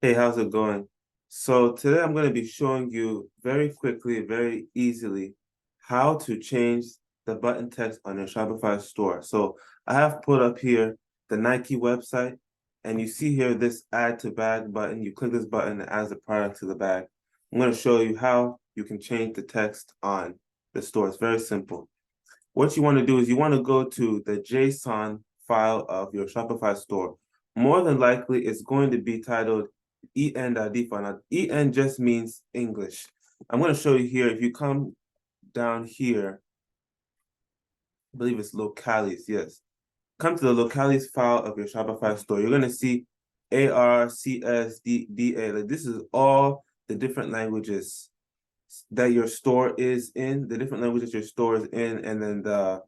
Hey, how's it going? So today I'm going to be showing you very quickly, very easily, how to change the button text on your Shopify store. So I have put up here the Nike website, and you see here this add to bag button. You click this button, it adds the product to the bag. I'm going to show you how you can change the text on the store. It's very simple. What you want to do is you want to go to the JSON file of your Shopify store. More than likely, it's going to be titled en.default. Now, en just means English. I'm going to show you here. If you come down here, I believe it's locales, yes. Come to the locales file of your Shopify store. You're going to see ARCSDA. Like, this is all the different languages that your store is in, the different languages your store is in, and then the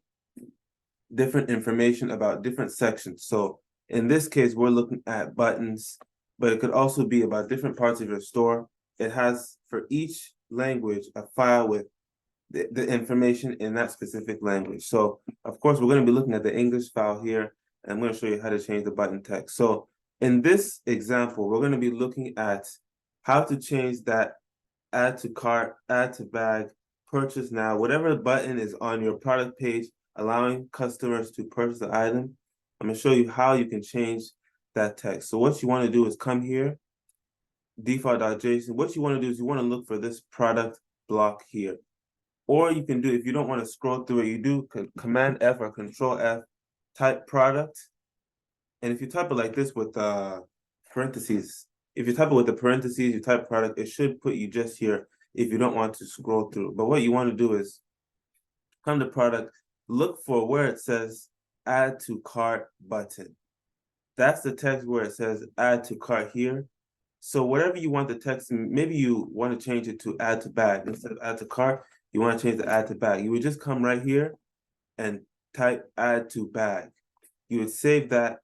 different information about different sections. So in this case, we're looking at buttons, but it could also be about different parts of your store. It has, for each language, a file with the information in that specific language. So of course, we're going to be looking at the English file here, and I'm going to show you how to change the button text. So in this example, we're going to be looking at how to change that add to cart, add to bag, purchase now, whatever button is on your product page, allowing customers to purchase the item. I'm going to show you how you can change that text. So what you want to do is come here, default.json. What you want to do is you want to look for this product block here. Or you can do, if you don't want to scroll through it, you do Command F or Control F, type product. And if you type it like this with parentheses, if you type it with the parentheses, you type product, it should put you just here if you don't want to scroll through. But what you want to do is come to product, look for where it says add to cart button. That's the text where it says add to cart here. So whatever you want the text, maybe you want to change it to add to bag. Instead of add to cart, you want to change the add to bag. You would just come right here and type add to bag. You would save that,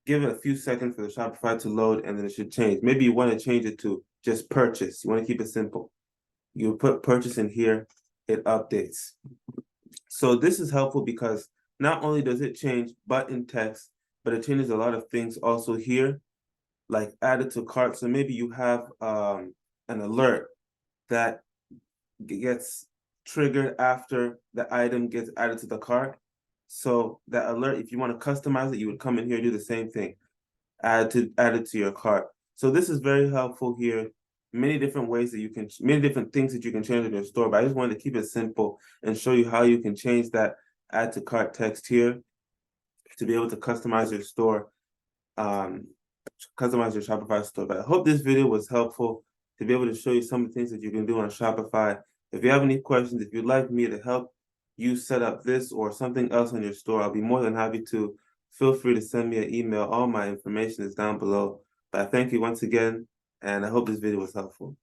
give it a few seconds for the Shopify to load, and then it should change. Maybe you want to change it to just purchase. You want to keep it simple. You put purchase in here, it updates. So this is helpful because not only does it change button text, but it changes a lot of things also here, like added to cart. So maybe you have an alert that gets triggered after the item gets added to the cart. So that alert, if you want to customize it, you would come in here and do the same thing, add it to your cart. So this is very helpful here. Many different ways that you can, many different things that you can change in your store. But I just wanted to keep it simple and show you how you can change that add to cart text here to be able to customize your store, customize your Shopify store. But I hope this video was helpful to be able to show you some of the things that you can do on Shopify. If you have any questions, if you'd like me to help you set up this or something else on your store, I'll be more than happy to. Feel free to send me an email. All my information is down below. But I thank you once again, and I hope this video was helpful.